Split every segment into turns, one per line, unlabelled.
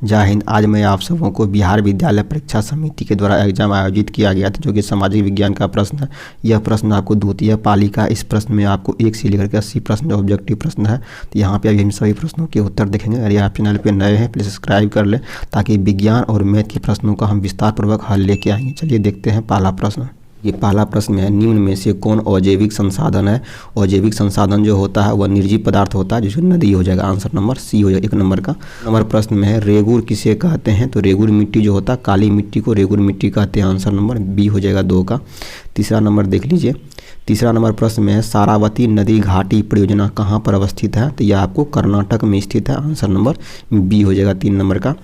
जय हिंद। आज मैं आप सबों को बिहार विद्यालय परीक्षा समिति के द्वारा एग्जाम आयोजित किया गया था, जो कि सामाजिक विज्ञान का प्रश्न है। यह प्रश्न आपको द्वितीय पाली का। इस प्रश्न में आपको 1 से लेकर के 80 प्रश्न ऑब्जेक्टिव प्रश्न है। तो यहाँ पे अभी हम सभी प्रश्नों के उत्तर देखेंगे। अगर आप चैनल पे नए हैं प्लीज़ सब्सक्राइब कर लें, ताकि विज्ञान और मैथ के प्रश्नों का हम विस्तार पूर्वक हल लेके आएंगे। चलिए देखते हैं पहला प्रश्न। ये पहला प्रश्न है, निम्न में से कौन अजैविक संसाधन है। अजैविक संसाधन जो होता है वह निर्जीव पदार्थ होता है, जिसमें नदी हो जाएगा। आंसर नंबर सी हो जाएगा 1 नंबर का। नंबर प्रश्न में है, रेगुर किसे कहते हैं। तो रेगुर मिट्टी जो होता है, काली मिट्टी को रेगुर मिट्टी कहते हैं। आंसर नंबर बी हो जाएगा 2 का। तीसरा नंबर देख लीजिए। तीसरा नंबर प्रश्न में है, सारावती नदी घाटी परियोजना कहाँ पर अवस्थित है। तो यह आपको कर्नाटक में स्थित है। आंसर नंबर बी हो जाएगा 3 नंबर का।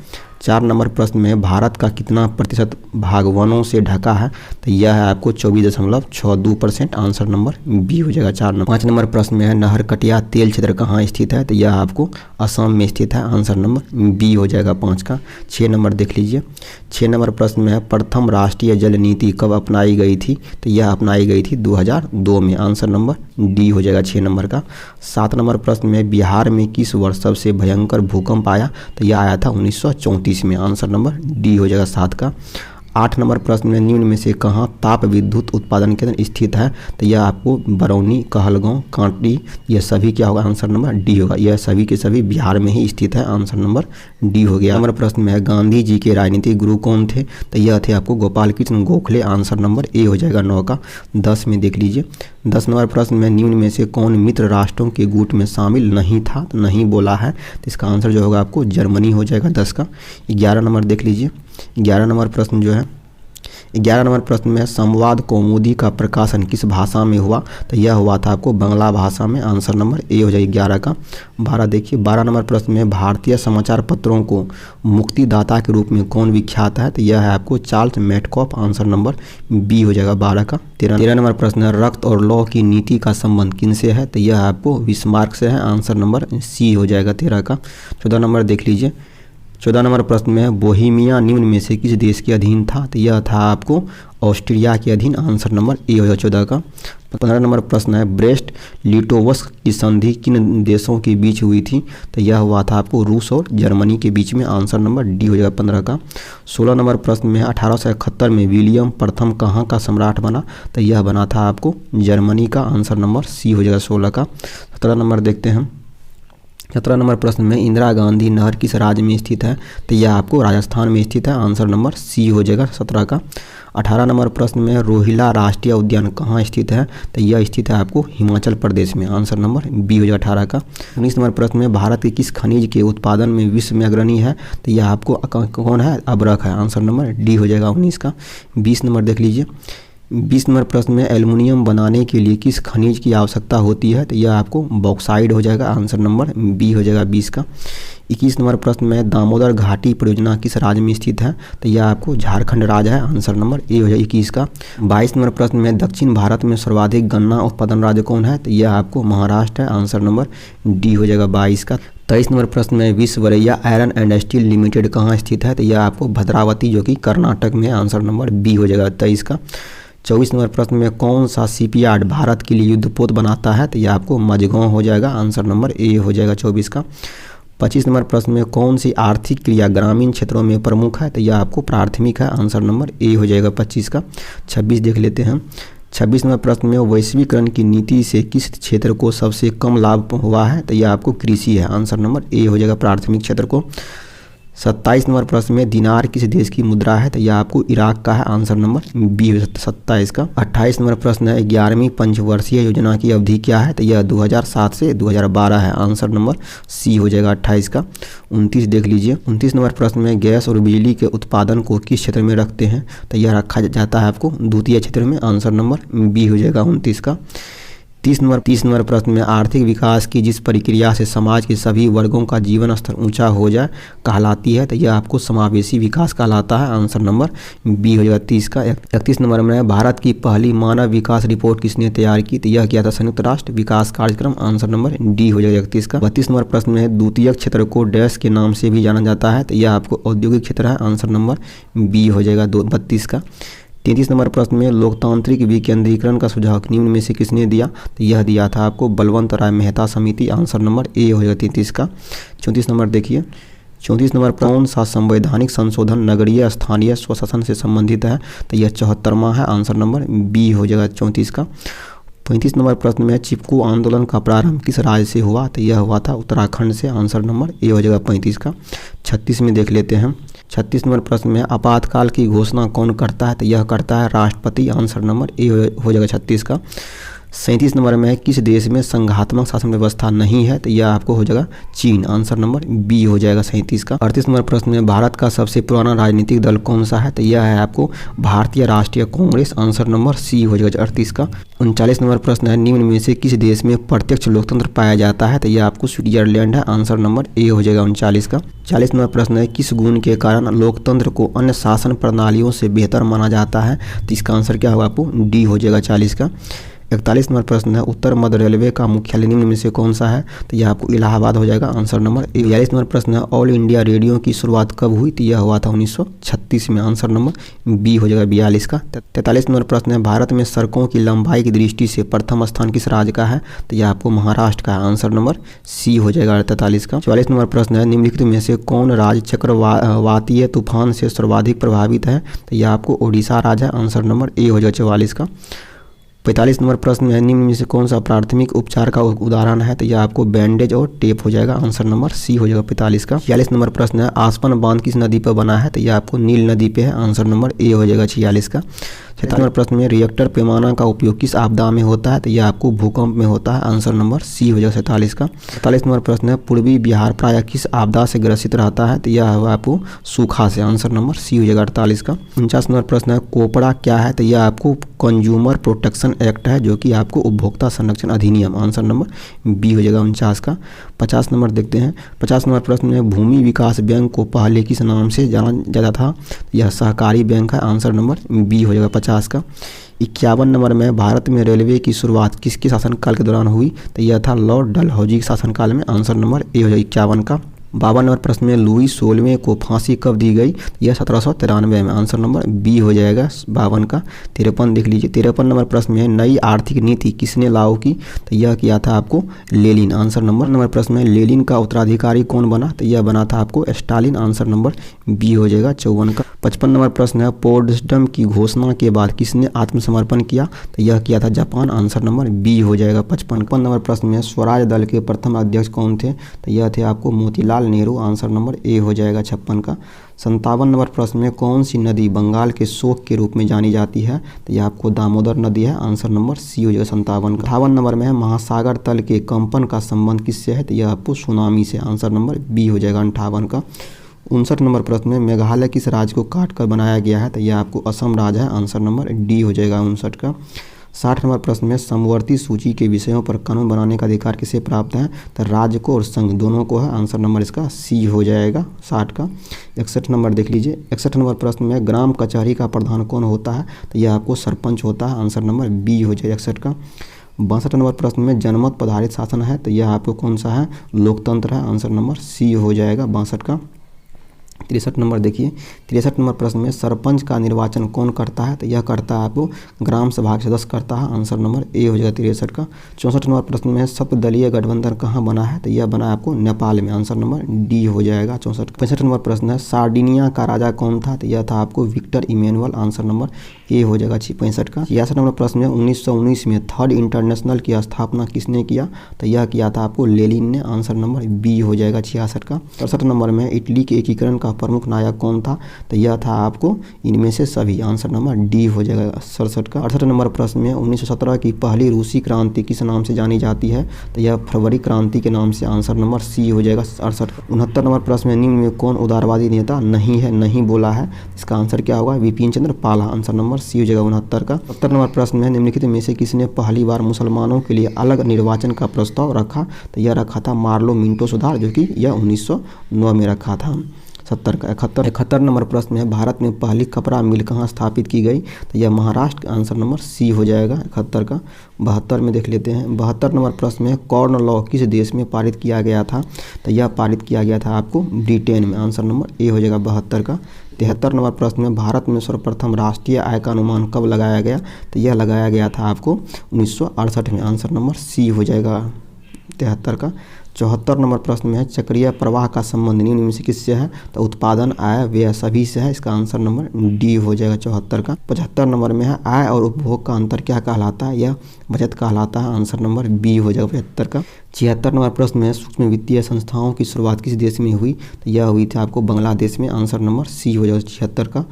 4 नंबर प्रश्न में, भारत का कितना प्रतिशत भाग वनों से ढका है। तो यह है आपको 24.62%। आंसर नंबर बी हो जाएगा 4 नंबर। 5 नंबर प्रश्न में है, नहरकटिया तेल क्षेत्र कहाँ स्थित है। तो यह आपको असम में स्थित है। आंसर नंबर बी हो जाएगा 5 का। 6 नंबर देख लीजिए। 6 नंबर प्रश्न में है, प्रथम राष्ट्रीय जल नीति कब अपनाई गई थी। तो यह अपनाई गई थी 2002 में। आंसर नंबर डी हो जाएगा 6 नंबर का। 7 नंबर प्रश्न में, बिहार में किस वर्ष सबसे भयंकर भूकंप आया। तो यह आया था 1934 में। आंसर नंबर डी हो जाएगा 7 का। 8 नंबर प्रश्न में, निम्न में से कहाँ ताप विद्युत उत्पादन केंद्र स्थित है। तो यह आपको बरौनी, कहलगांव, कांटी, यह सभी क्या होगा। आंसर नंबर डी होगा। यह सभी के सभी बिहार में ही स्थित है। आंसर नंबर डी हो गया। नंबर प्रश्न में है, गांधी जी के राजनीतिक गुरु कौन थे। तो यह थे आपको Gopal Krishna Gokhale. Answer number A हो जाएगा 9 का। 10 में देख लीजिए। 10 नंबर प्रश्न में, निम्न में से कौन मित्र राष्ट्रों के गुट में शामिल नहीं था। तो नहीं बोला है, तो इसका आंसर जो होगा आपको जर्मनी हो जाएगा 10 का। 11 नंबर देख लीजिए। 11 नंबर प्रश्न जो है, 11 नंबर प्रश्न में, संवाद कौमुदी का प्रकाशन किस भाषा में हुआ। तो यह हुआ था आपको बांग्ला भाषा में। आंसर नंबर ए हो जाएगा 11 का। 12 देखिए। 12 नंबर प्रश्न में, भारतीय समाचार पत्रों को मुक्तिदाता के रूप में कौन विख्यात है। तो यह है आपको Charles Metcalfe. Answer number B हो जाएगा 12 का। 13 नंबर प्रश्न है, रक्त और लौह की नीति का संबंध किनसे है। तो यह आपको बिस्मार्क से है। आंसर नंबर सी हो जाएगा 13 का। 14 नंबर देख लीजिए। 14 नंबर प्रश्न में, बोहेमिया निम्न में से किस देश के अधीन था। तो यह था आपको ऑस्ट्रिया के अधीन। आंसर नंबर ए हो जाएगा 14 का। 15 नंबर प्रश्न है, ब्रेस्ट लिटोवस्क की संधि किन देशों के बीच हुई थी। तो यह हुआ था आपको रूस और जर्मनी के बीच में। आंसर नंबर डी हो जाएगा 15 का। 16 नंबर प्रश्न में, 1871 में विलियम प्रथम कहाँ का सम्राट बना। तो यह बना था आपको जर्मनी का। आंसर नंबर सी हो जाएगा 16 का। 17 नंबर देखते हैं। 17 नंबर प्रश्न में, इंदिरा गांधी नहर किस राज्य में स्थित है। तो यह आपको राजस्थान में स्थित है। आंसर नंबर सी हो जाएगा 17 का। 18 नंबर प्रश्न में, रोहिला राष्ट्रीय उद्यान कहाँ स्थित है। तो यह स्थित है आपको हिमाचल प्रदेश में। आंसर नंबर बी हो जाएगा 18 का। 19 नंबर प्रश्न में, भारत के किस खनिज के उत्पादन में विश्व में अग्रणी है। तो यह आपको कौन है, अब्रक है। आंसर नंबर डी हो जाएगा 19 का। 20 नंबर देख लीजिए। 20 नंबर प्रश्न में, एल्युमिनियम बनाने के लिए किस खनिज की आवश्यकता होती है। तो यह आपको बॉक्साइड हो जाएगा। आंसर नंबर बी हो जाएगा 20 का। 21 नंबर प्रश्न में, दामोदर घाटी परियोजना किस राज्य में स्थित है। तो यह आपको झारखंड राज्य है। आंसर नंबर ए हो जाएगा 21 का। 22 नंबर प्रश्न में, दक्षिण भारत में सर्वाधिक गन्ना उत्पादन राज्य कौन है। तो यह आपको महाराष्ट्र है। आंसर नंबर डी हो जाएगा 22 का। 23 नंबर प्रश्न में, Visvesvaraya iron and steel limited कहाँ स्थित है। तो यह आपको भद्रावती जो कि कर्नाटक में। आंसर नंबर बी हो जाएगा 23 का। 24 नंबर प्रश्न में, कौन सा शिपयार्ड भारत के लिए युद्धपोत बनाता है। तो यह आपको मझगांव हो जाएगा। आंसर नंबर ए हो जाएगा 24 का। 25 नंबर प्रश्न में, कौन सी आर्थिक क्रिया ग्रामीण क्षेत्रों में प्रमुख है। तो यह आपको प्राथमिक है। आंसर नंबर ए हो जाएगा 25 का। 26 देख लेते हैं। 26 नंबर प्रश्न में, वैश्वीकरण की नीति से किस क्षेत्र को सबसे कम लाभ हुआ है। तो यह आपको कृषि है। आंसर नंबर ए हो जाएगा प्राथमिक क्षेत्र को। 27 नंबर प्रश्न में, दिनार किस देश की मुद्रा है। तो यह आपको इराक का है। आंसर नंबर बी 27 का। 28 नंबर प्रश्न है, 11वीं पंचवर्षीय योजना की अवधि क्या है। तो यह 2007 से 2012 है। आंसर नंबर सी हो जाएगा 28 का। 29 देख लीजिए। 29 नंबर प्रश्न में, गैस और बिजली के उत्पादन को किस क्षेत्र में रखते हैं। तो यह रखा जाता है आपको द्वितीय क्षेत्र में। आंसर नंबर बी हो जाएगा 29 का। 30 नंबर प्रश्न में, आर्थिक विकास की जिस प्रक्रिया से समाज के सभी वर्गों का जीवन स्तर ऊंचा हो जाए कहलाती है। तो यह आपको समावेशी विकास कहलाता है। आंसर नंबर बी हो जाएगा 30 का। 31 नंबर में, भारत की पहली मानव विकास रिपोर्ट किसने तैयार की। तो यह किया था संयुक्त राष्ट्र विकास कार्यक्रम। आंसर नंबर डी हो जाएगा 31 का। 32 नंबर प्रश्न में, द्वितीय क्षेत्र को डैश के नाम से भी जाना जाता है। तो यह आपको औद्योगिक क्षेत्र है। आंसर नंबर बी हो जाएगा 32 का। 33 नंबर प्रश्न में, लोकतांत्रिक विकेंद्रीकरण का सुझाव निम्न में से किसने दिया। तो यह दिया था आपको बलवंत राय मेहता समिति। आंसर नंबर ए हो जाएगा 33 का। 34 नंबर देखिए। 34 नंबर पर कौन सा संवैधानिक संशोधन नगरीय स्थानीय स्वशासन से संबंधित है? तो यह 74वां है, आंसर नंबर बी हो जाएगा 34 का। 35 नंबर प्रश्न में चिपकू आंदोलन का प्रारंभ किस राज्य से हुआ? तो यह हुआ था उत्तराखंड से, आंसर नंबर ए हो जाएगा 35 का। 36 में देख लेते हैं। 36 नंबर प्रश्न में आपातकाल की घोषणा कौन करता है? तो यह करता है राष्ट्रपति, आंसर नंबर ए हो जाएगा 36 का। 37 नंबर में किस देश में संघात्मक शासन व्यवस्था नहीं है? तो यह आपको हो जाएगा चीन, आंसर नंबर बी हो जाएगा 37 का। 38 नंबर प्रश्न में भारत का सबसे पुराना राजनीतिक दल कौन सा है? तो यह है आपको भारतीय राष्ट्रीय कांग्रेस, आंसर नंबर सी हो जाएगा 38 का। 39 नंबर प्रश्न है निम्न में से किस देश में प्रत्यक्ष लोकतंत्र पाया जाता है? तो यह आपको स्विट्जरलैंड है, आंसर नंबर ए हो जाएगा 39 का। 40 नंबर प्रश्न है किस गुण के कारण लोकतंत्र को अन्य शासन प्रणालियों से बेहतर माना जाता है? तो इसका आंसर क्या होगा आपको डी हो जाएगा 40 का। 41 नंबर प्रश्न है उत्तर मध्य रेलवे का मुख्यालय निम्न में से कौन सा है? तो यह आपको इलाहाबाद हो जाएगा, आंसर नंबर। 42 नंबर प्रश्न है ऑल इंडिया रेडियो की शुरुआत कब हुई? तो यह हुआ था 1936 में, आंसर नंबर बी हो जाएगा 42 का। 43 नंबर प्रश्न है भारत में सड़कों की लंबाई की दृष्टि से प्रथम स्थान किस राज्य का है? तो यह आपको महाराष्ट्र का है, आंसर नंबर सी हो जाएगा 43 का। 44 नंबर प्रश्न है निम्नलिखित में से कौन राज्य चक्रवातीय तूफान से सर्वाधिक प्रभावित है? तो यह आपको ओडिशा राज्य है, आंसर नंबर ए हो जाएगा 44 का। 45 नंबर प्रश्न है निम्न में से कौन सा प्राथमिक उपचार का उदाहरण है? तो यह आपको बैंडेज और टेप हो जाएगा, आंसर नंबर सी हो जाएगा 45 का। 46 नंबर प्रश्न है आसपन बांध किस नदी पर बना है? तो यह आपको नील नदी पे है, आंसर नंबर ए हो जाएगा 46 का। 46 नंबर प्रश्न में रिएक्टर पैमाना का उपयोग किस आपदा में होता है? तो यह आपको भूकंप में होता है, आंसर नंबर सी हो जाएगा 47 का। 47 नंबर प्रश्न है पूर्वी बिहार प्रायः किस आपदा से ग्रसित रहता है? तो यह हुआ आपको सूखा से, आंसर नंबर सी हो जाएगा 48 का। 49 नंबर प्रश्न है कोपड़ा क्या है? तो यह आपको कंज्यूमर प्रोटेक्शन एक्ट है जो कि आपको उपभोक्ता संरक्षण अधिनियम, आंसर नंबर बी हो जाएगा 49 का। 50 नंबर देखते हैं। 50 नंबर प्रश्न में भूमि विकास बैंक को पहले किस नाम से जाना जाता था? यह सहकारी बैंक है, आंसर नंबर बी हो जाएगा 50 का। 51 नंबर में भारत में रेलवे की शुरुआत किसके शासनकाल के दौरान हुई? तो यह था लॉर्ड डलहौजी के शासनकाल में, आंसर नंबर ए हो जाएगा 51 का। 52 नंबर प्रश्न में लुई 16वें को फांसी कब दी गई? यह 1793 में, आंसर नंबर बी हो जाएगा 52 का। 53 देख लीजिए। 53 नंबर प्रश्न में नई आर्थिक नीति किसने लागू की? तो यह किया था आपको लेनिन, आंसर नंबर प्रश्न में लेनिन का उत्तराधिकारी कौन बना? तो यह बना था आपको स्टालिन, आंसर नंबर बी हो जाएगा 54 का। 55 नंबर प्रश्न है पोट्सडम की घोषणा के बाद किसने आत्मसमर्पण किया? तो यह किया था जापान, आंसर नंबर बी हो जाएगा 55 नंबर प्रश्न में स्वराज दल के प्रथम अध्यक्ष कौन थे? तो यह थे आपको Motilal Nehru, answer number A हो जाएगा 56 का। 57 नंबर प्रश्न में कौन सी नदी बंगाल के शोक के रूप में जानी जाती है? तो यह आपको दामोदर नदी है, आंसर नंबर सी हो जाएगा 57 का। 58 नंबर में है महासागर तल के कंपन का संबंध किससे है? तो यह आपको सुनामी से, आंसर नंबर बी हो जाएगा 58 का। 59 नंबर प्रश्न में मेघालय किस राज्य को काट कर बनाया गया है? तो यह आपको असम राज्य है, आंसर नंबर डी हो जाएगा 59 का। 60 नंबर प्रश्न में समवर्ती सूची के विषयों पर कानून बनाने का अधिकार किसे प्राप्त है? तो राज्य को और संघ दोनों को है, आंसर नंबर इसका सी हो जाएगा 60 का। 61 नंबर देख लीजिए। 61 नंबर प्रश्न में ग्राम कचहरी का प्रधान कौन होता है? तो यह आपको सरपंच होता है, आंसर नंबर बी हो जाएगा 61 का। 62 नंबर प्रश्न में जनमत आधारित शासन है, तो यह आपको कौन सा है? लोकतंत्र है, आंसर नंबर सी हो जाएगा 62 का। 63 नंबर देखिए। 63 नंबर प्रश्न में सरपंच का निर्वाचन कौन करता है? तो यह करता है आपको ग्राम सभा के सदस्य करता है, आंसर नंबर ए हो जाएगा 63 का। 64 नंबर प्रश्न में सप्तदलीय गठबंधन कहाँ बना है? तो यह बना है आपको नेपाल में, आंसर नंबर डी हो जाएगा 64। 65 नंबर प्रश्न है सार्डिनिया का राजा कौन था? तो यह था आपको Victor Emmanuel, answer number A हो जाएगा 65 का। 66 नंबर प्रश्न में 1919 में थर्ड इंटरनेशनल की स्थापना किसने किया? तो यह किया था आपको लेनिन ने, आंसर नंबर बी हो जाएगा 66 का। 67 नंबर में इटली के एकीकरण का प्रमुख नायक कौन था? तो यह था आपको इनमें से सभी, आंसर नंबर डी हो जाएगा 67 का। 68 नंबर प्रश्न में 1917 की पहली रूसी क्रांति किस नाम से जानी जाती है? तो यह फरवरी क्रांति के नाम से, आंसर नंबर सी हो जाएगा 68 का। 69 नंबर प्रश्न में निम्न में कौन उदारवादी नेता नहीं है, नहीं बोला है? इसका आंसर क्या होगा? Vipin Chandra Pal, answer number C हो जाएगा 69 का। 70 नंबर प्रश्न में निम्नलिखित में से किसने पहली बार मुसलमानों के लिए अलग निर्वाचन का प्रस्ताव रखा? तो यह रखा था मार्लो मिंटो सुधार, जो कि यह 1909 में रखा था। 70 का। 71 नंबर प्रश्न में भारत में पहली कपड़ा मिल कहाँ स्थापित की गई? तो यह महाराष्ट्र, आंसर नंबर सी हो जाएगा 71 का। 72 में देख लेते हैं। 72 नंबर प्रश्न में कॉर्न लॉ किस देश में पारित किया गया था? तो यह पारित किया गया था आपको ब्रिटेन में, आंसर नंबर ए हो जाएगा 72 का। 73 नंबर प्रश्न में भारत में सर्वप्रथम राष्ट्रीय आय का अनुमान कब लगाया गया? तो यह लगाया गया था आपको 1968 में, आंसर नंबर सी हो जाएगा 73 का। 74 नंबर प्रश्न में है चक्रीय प्रवाह का संबंध निम्न में से किससे है? तो उत्पादन, आय, व्यय सभी से है। इसका आंसर नंबर डी हो जाएगा 74 का। 75 नंबर में है आय और उपभोग का अंतर क्या कहलाता है? यह बचत कहलाता है। आंसर नंबर बी हो जाएगा 75 का। 76 नंबर प्रश्न में सूक्ष्म वित्तीय संस्थाओं की शुरुआत किस देश में हुई? तो यह हुई थी आपको बांग्लादेश में। आंसर नंबर सी हो जाएगा 76 का।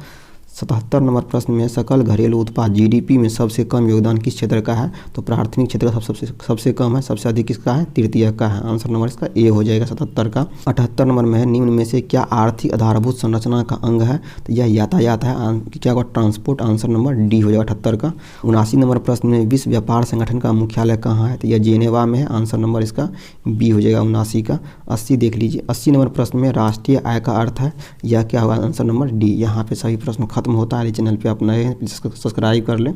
77 नंबर प्रश्न में सकल घरेलू उत्पाद जीडीपी में सबसे कम योगदान किस क्षेत्र का है? तो प्राथमिक क्षेत्र का सबसे कम है। सबसे अधिक किसका है? तृतीय का है। आंसर नंबर इसका ए हो जाएगा 77 का। 78 नंबर में है निम्न में से क्या आर्थिक आधारभूत संरचना का अंग है? तो यह यातायात है। क्या होगा? ट्रांसपोर्ट। आंसर नंबर डी हो जाएगा 78 का। 79 नंबर प्रश्न में विश्व व्यापार संगठन का मुख्यालय कहाँ है? तो यह जेनेवा में है। आंसर नंबर इसका बी हो जाएगा 79 का। 80 देख लीजिए। 80 नंबर प्रश्न में राष्ट्रीय आय का अर्थ है, यह क्या होगा? Answer number D. यहाँ पे सभी प्रश्न खत्म होता है। चैनल पे आप नए हैं, सब्सक्राइब कर लें।